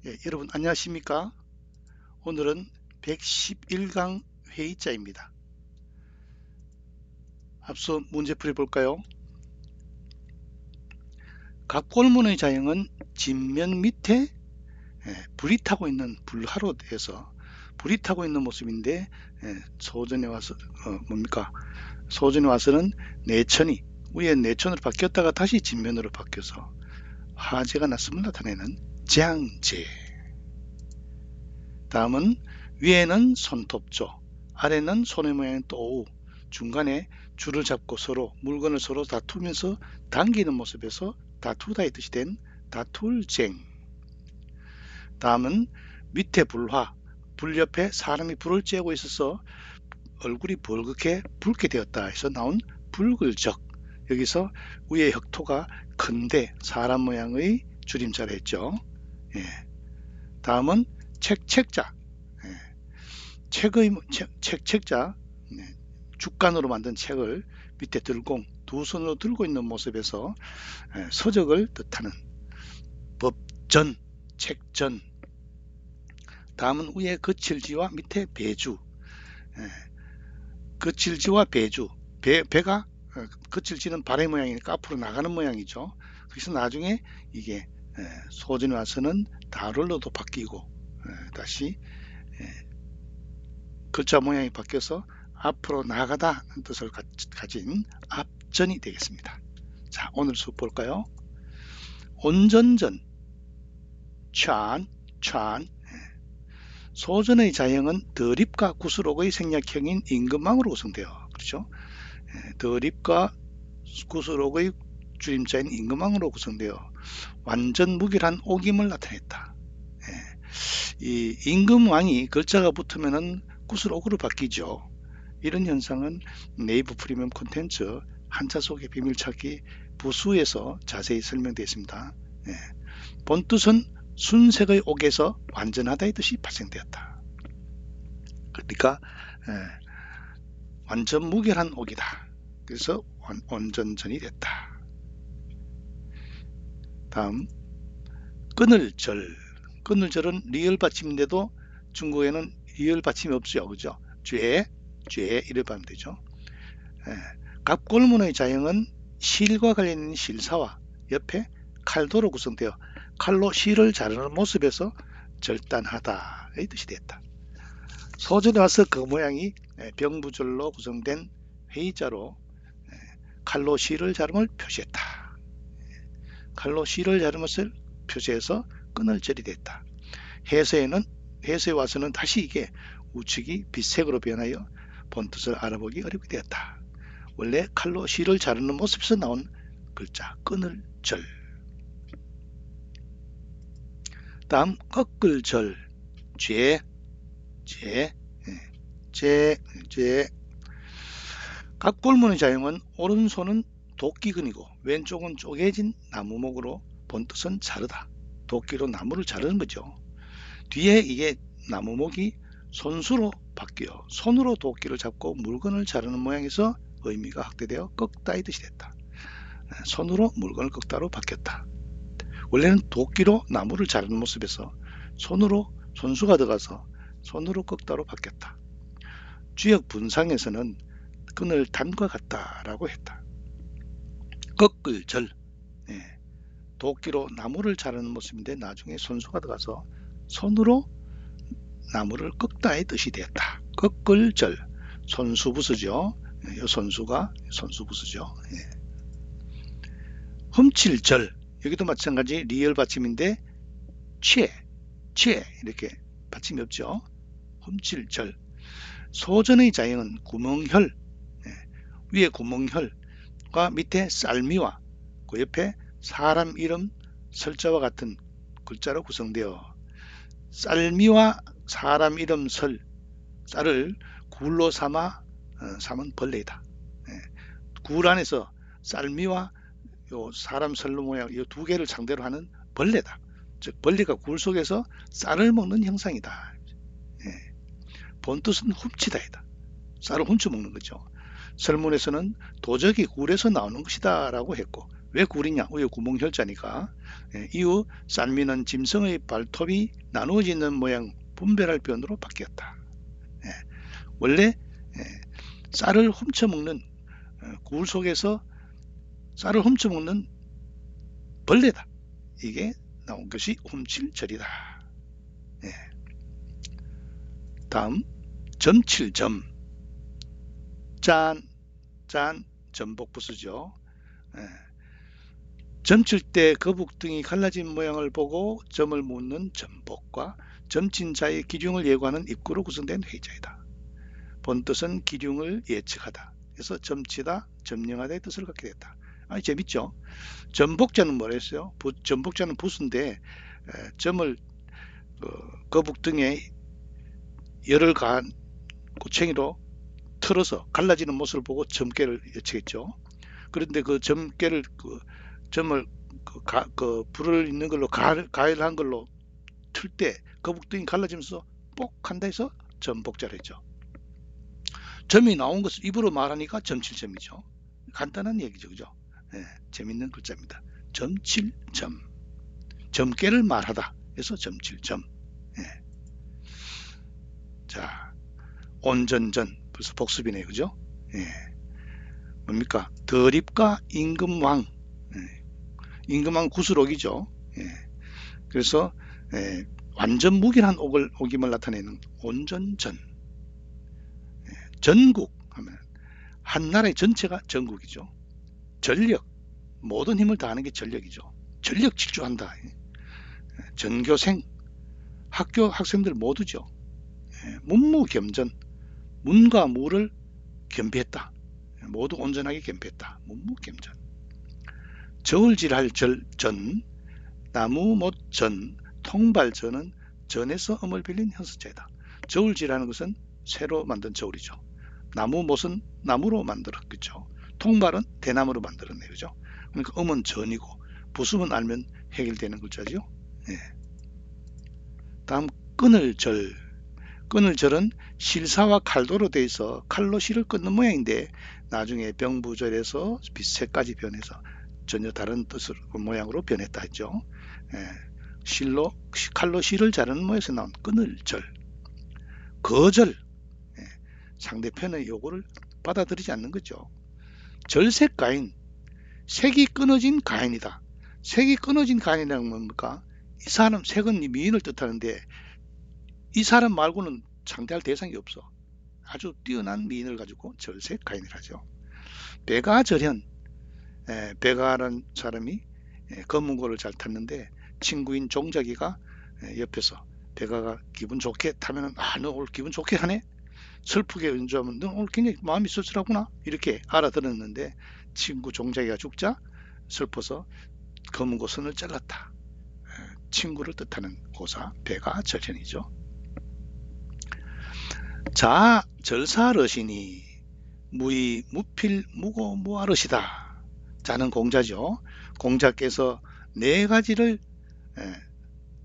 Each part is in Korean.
여러분 안녕하십니까? 오늘은 111강 회의자입니다. 앞서 문제풀이 볼까요? 갑골문의 자형은 진면 밑에 불이 타고 있는 불화로 돼서 불이 타고 있는 모습인데 소전에 와서 뭡니까? 소전에 와서는 내천이 위에 내천으로 바뀌었다가 다시 진면으로 바뀌어서 화재가 났음을 나타내는 재앙재. 다음은 위에는 손톱조, 아래는 손의 모양인 또우, 중간에 줄을 잡고 서로 물건을 서로 다투면서 당기는 모습에서 다투다의 뜻이 된 다툴쟁. 다음은 밑에 불화, 불 옆에 사람이 불을 쬐고 있어서 얼굴이 벌겋게 붉게 되었다 해서 나온 붉을적. 여기서 위에 혁토가 큰데 사람 모양의 줄임자를 했죠. 다음은 책자. 책자, 죽간으로 만든 책을 밑에 들고 두 손으로 들고 있는 모습에서 서적을 뜻하는 법전, 책전. 다음은 위에 거칠지와 밑에 배주. 거칠지와 배주. 배가 거칠지는 발의 모양이니까 앞으로 나가는 모양이죠. 그래서 나중에 이게 소전에 와서는 다룰로도 바뀌고 다시 글자 모양이 바뀌어서 앞으로 나가다 는 뜻을 가진 앞전이 되겠습니다. 자, 오늘 수업 볼까요? 온전전, 찬. 소전의 자형은 더립과 구수록의 생략형인 임금왕으로 구성되어, 그렇죠? 더립과 구수록의 줄임자인 임금왕으로 구성되어 완전 무결한 옥임을 나타냈다. 이 임금왕이 글자가 붙으면은 구슬옥으로 바뀌죠. 이런 현상은 네이버 프리미엄 콘텐츠 한자 속의 비밀찾기 부수에서 자세히 설명되어 있습니다. 본뜻은 순색의 옥에서 완전하다의 뜻이 발생되었다. 그러니까 완전 무결한 옥이다. 그래서 온전전이 됐다. 다음 끊을절. 끊을절은 리을 받침인데도 중국에는 리을 받침이 없죠. 그죠? 죄 이래 하면 되죠. 갑골문의 자형은 실과 관련된 실사와 옆에 칼도로 구성되어 칼로 실을 자르는 모습에서 절단하다의 뜻이 됐다. 소전에 와서 그 모양이 병부절로 구성된 회의자로 칼로 실을 자름을 표시했다. 칼로 실을 자른 것을 표시해서 끊을절이 됐다. 해서에 와서는 다시 이게 우측이 빛색으로 변하여 본뜻을 알아보기 어렵게 되었다. 원래 칼로 실을 자르는 모습에서 나온 글자 끊을절. 다음 꺾을절. 죄. 갑골문의 자형은 오른손은 도끼근이고 왼쪽은 쪼개진 나무목으로 본뜻은 자르다. 도끼로 나무를 자르는 거죠. 뒤에 이게 나무목이 손수로 바뀌어 손으로 도끼를 잡고 물건을 자르는 모양에서 의미가 확대되어 꺾다의 뜻이 됐다. 손으로 물건을 꺾다로 바뀌었다. 원래는 도끼로 나무를 자르는 모습에서 손으로 손수가 들어가서 손으로 꺾다로 바뀌었다. 주역 분상에서는 끈을 단과 같다라고 했다. 꺾을절. 도끼로 나무를 자르는 모습인데 나중에 손수가 들어가서 손으로 나무를 꺾다의 뜻이 되었다. 꺾을절. 손수부수죠. 이 손수가 손수부수죠. 훔칠절. 여기도 마찬가지 리을 받침인데 취 이렇게 받침이 없죠. 훔칠절. 소전의 자형은 구멍혈, 위에 구멍혈과 밑에 쌀미와 그 옆에 사람 이름 설자와 같은 글자로 구성되어 쌀미와 사람 이름 쌀을 굴로 삼은 벌레이다. 굴 안에서 쌀미와 요 사람 설로 모양 이 두 개를 상대로 하는 벌레다. 즉 벌레가 굴 속에서 쌀을 먹는 형상이다. 본뜻은 훔치다이다. 쌀을 훔쳐 먹는 거죠. 설문에서는 도적이 굴에서 나오는 것이다 라고 했고 왜 구리냐? 우유 구멍혈자니까. 이후 쌀미는 짐승의 발톱이 나누어지는 모양 분별할 변으로 바뀌었다. 원래 쌀을 훔쳐먹는 굴 속에서 쌀을 훔쳐먹는 벌레다. 이게 나온 것이 훔칠절이다. 다음 점칠점. 짠 전복부수죠. 점칠 때 거북등이 갈라진 모양을 보고 점을 묻는 점복과 점친 자의 기륭을 예고하는 입구로 구성된 회자이다. 본뜻은 기륭을 예측하다. 그래서 점치다, 점령하다의 뜻을 갖게 됐다. 재밌죠? 점복자는 뭐라 했어요? 점복자는 부수인데 점을 거북등에 열을 가한 고챙이로 틀어서 갈라지는 모습을 보고 점괘를 예측했죠. 그런데 그 점괘를 점을 불을 있는 걸로 가열한 걸로 틀 때 거북등이 갈라지면서 뽁 한다 해서 점복자를 했죠. 점이 나온 것을 입으로 말하니까 점칠점이죠. 간단한 얘기죠. 그죠? 재밌는 글자입니다. 점칠점. 점괘를 말하다. 그래서 점칠점. 자, 온전전. 벌써 복습이네요. 그죠? 뭡니까? 더립과 임금왕. 임금왕 구슬옥이죠. 그래서 완전 무결한 옥임을 나타내는 온전전. 전국 하면 한 나라의 전체가 전국이죠. 전력, 모든 힘을 다하는 게 전력이죠. 전력 질주한다. 전교생, 학교 학생들 모두죠. 문무겸전, 문과 무를 겸비했다. 모두 온전하게 겸비했다. 문무겸전. 저울질할 전, 나무못전, 통발전은 전에서 음을 빌린 현수자이다. 저울질하는 것은 새로 만든 저울이죠. 나무못은 나무로 만들었겠죠. 통발은 대나무로 만들었네요. 그죠? 그러니까 음은 전이고 부수면 알면 해결되는 글자죠. 다음 끊을절. 끊을절은 실사와 칼도로 되어 있어 칼로 실을 끊는 모양인데 나중에 병부절에서 빛새까지 변해서 전혀 다른 뜻으로 모양으로 변했다 했죠. 칼로 실을 자르는 모양에서 나온 끊을절. 거절. 상대편의 요구를 받아들이지 않는 거죠. 절색 가인. 색이 끊어진 가인이다. 색이 끊어진 가인이라는 뭡니까? 이 사람, 색은 미인을 뜻하는데 이 사람 말고는 상대할 대상이 없어. 아주 뛰어난 미인을 가지고 절색 가인이라죠. 배가절현. 배가라는 사람이 검은고를 잘 탔는데 친구인 종자기가 옆에서 배가가 기분 좋게 타면 너 오늘 기분 좋게 하네? 슬프게 연주하면 너 오늘 굉장히 마음이 씁쓸하구나 이렇게 알아들었는데 친구 종자기가 죽자 슬퍼서 검은고 선을 잘랐다. 친구를 뜻하는 고사 배가절현이죠. 자 절사러시니 무의 무필 무고 무아르시다. 자는 공자죠. 공자께서 네 가지를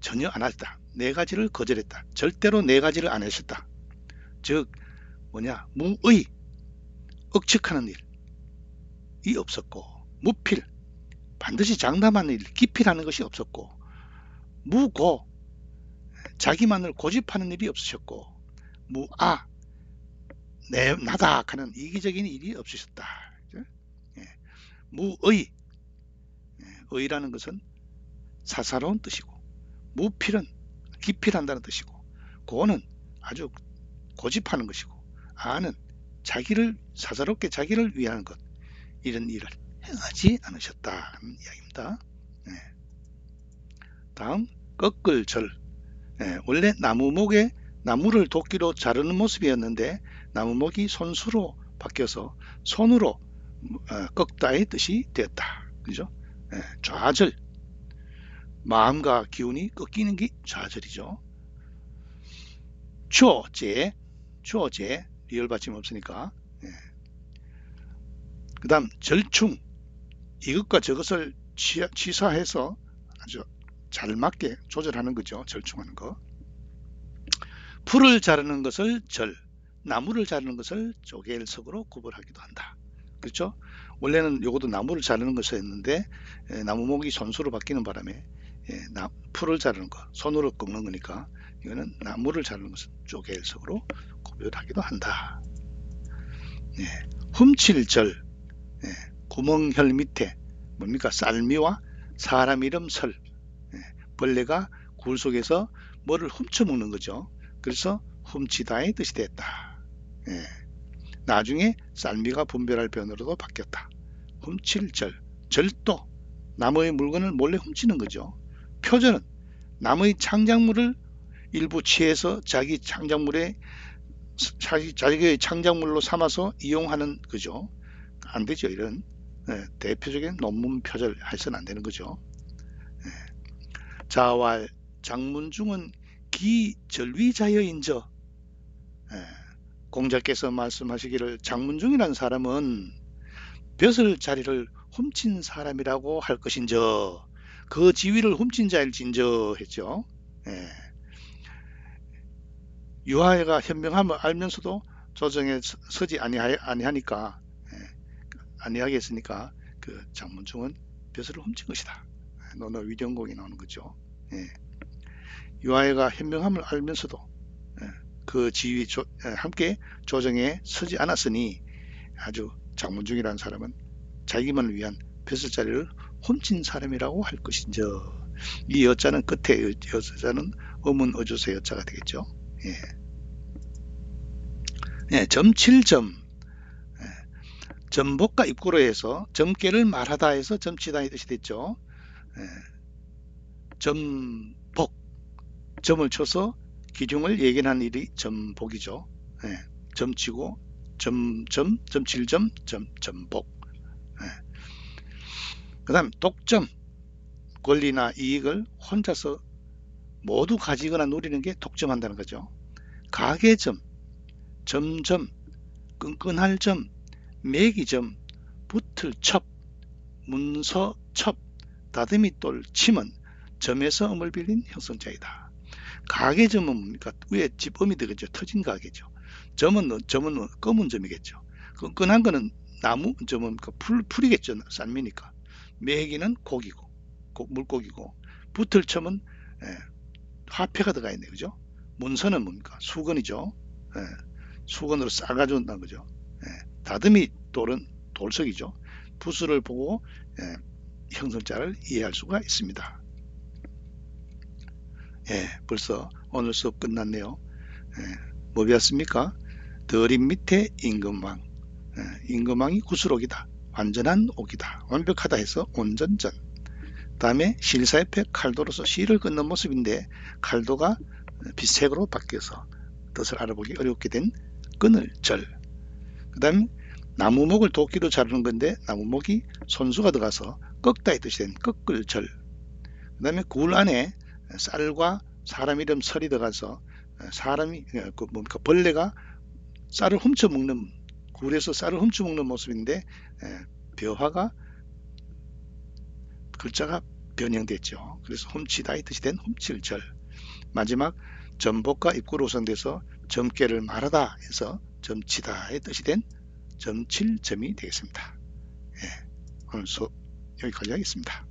전혀 안 하셨다. 네 가지를 거절했다. 절대로 네 가지를 안 하셨다. 즉 뭐냐, 무의, 억측하는 일이 없었고, 무필, 반드시 장담하는 일, 기필하는 것이 없었고, 무고, 자기만을 고집하는 일이 없으셨고, 무아, 나다 하는 이기적인 일이 없으셨다. 무의, 의라는 것은 사사로운 뜻이고, 무필은 기필한다는 뜻이고, 고는 아주 고집하는 것이고, 아는 자기를 사사롭게 자기를 위하는 것, 이런 일을 행하지 않으셨다는 이야기입니다. 다음 꺾을절. 원래 나무목에 나무를 도끼로 자르는 모습이었는데 나무목이 손수로 바뀌어서 손으로 꺾다의 뜻이 되었다. 그죠? 좌절. 마음과 기운이 꺾이는 게 좌절이죠. 추어제, 리을 받침 없으니까. 그 다음 절충. 이것과 저것을 취사해서 아주 잘 맞게 조절하는 거죠. 절충하는 거. 풀을 자르는 것을 절, 나무를 자르는 것을 조개일석으로 구분하기도 한다. 그렇죠? 원래는 요것도 나무를 자르는 것이었는데 나무목이 손수로 바뀌는 바람에 풀을 자르는 거, 손으로 꺾는 거니까 이거는 나무를 자르는 것은 쪼개일석으로 구별하기도 한다. 훔칠절, 구멍혈 밑에 뭡니까? 쌀미와 사람 이름 설, 벌레가 굴 속에서 뭐를 훔쳐먹는 거죠. 그래서 훔치다의 뜻이 됐다. 나중에 쌀미가 분별할 변으로도 바뀌었다. 훔칠절, 절도, 남의 물건을 몰래 훔치는 거죠. 표절은 남의 창작물을 일부 취해서 자기의 창작물로 삼아서 이용하는 거죠. 안 되죠. 이런 대표적인 논문 표절 해서는 안 되는 거죠. 자왈 장문중은 기절위자여인저, 공자께서 말씀하시기를 장문중이라는 사람은 벼슬자리를 훔친 사람이라고 할 것인저, 그 지위를 훔친 자일진저 했죠. 유하애가 현명함을 알면서도 조정에 서지 아니하니까, 아니하게 했으니까 그 장문중은 벼슬을 훔친 것이다. 논어 위령공이 나오는 거죠. 유하애가 현명함을 알면서도 그 지위 함께 조정에 서지 않았으니 아주 장문중이라는 사람은 자기만을 위한 벼슬자리를 훔친 사람이라고 할 것인저. 이 여자는 끝에 여자는 어문 어조세 여자가 되겠죠. 점 7점, 점복과 입구로 해서 점괘를 말하다 해서 점치다의 뜻이 됐죠. 점복, 점을 쳐서 기둥을 예견한 일이 점복이죠. 점치고 점점, 점칠점, 점복. 그 다음 독점, 권리나 이익을 혼자서 모두 가지거나 누리는 게 독점한다는 거죠. 가계점, 점점, 끈끈할 점, 매기점, 붙을 첩, 문서 첩, 다듬이돌 침은 점에서 음을 빌린 형성자이다. 가계점은 뭡니까? 위에 집음이 되겠죠. 터진 가계죠. 점은 검은 점이겠죠. 끈끈한 거는 나무 점은 풀이겠죠. 쌀미니까. 매기는 고기고, 물고기고, 붙을 첨은 화폐가 들어가 있네, 그죠? 문서는 뭡니까? 수건이죠. 수건으로 싸가지고 온다는 거죠. 다듬이 돌은 돌석이죠. 부수를 보고 형성자를 이해할 수가 있습니다. 벌써 오늘 수업 끝났네요. 뭐 배웠습니까? 더림 밑에 임금왕, 임금왕이 구슬옥이다. 완전한 옥이다. 완벽하다 해서 온전전. 다음에 실사 옆에 칼도로서 실을 끊는 모습인데 칼도가 빛색으로 바뀌어서 뜻을 알아보기 어렵게 된 끊을절. 그 다음에 나무목을 도끼로 자르는 건데 나무목이 손수가 들어가서 꺾다의 뜻이 된 꺾을절. 그 다음에 굴 안에 쌀과 사람 이름 설이 들어가서 사람이 벌레가 쌀을 훔쳐먹는, 굴에서 쌀을 훔쳐먹는 모습인데 벼화가 글자가 변형됐죠. 그래서 훔치다의 뜻이 된 훔칠절. 마지막 점복과 입구로 구성돼서 점괘를 말하다 해서 점치다의 뜻이 된 점칠점이 되겠습니다. 오늘 수업 여기까지 하겠습니다.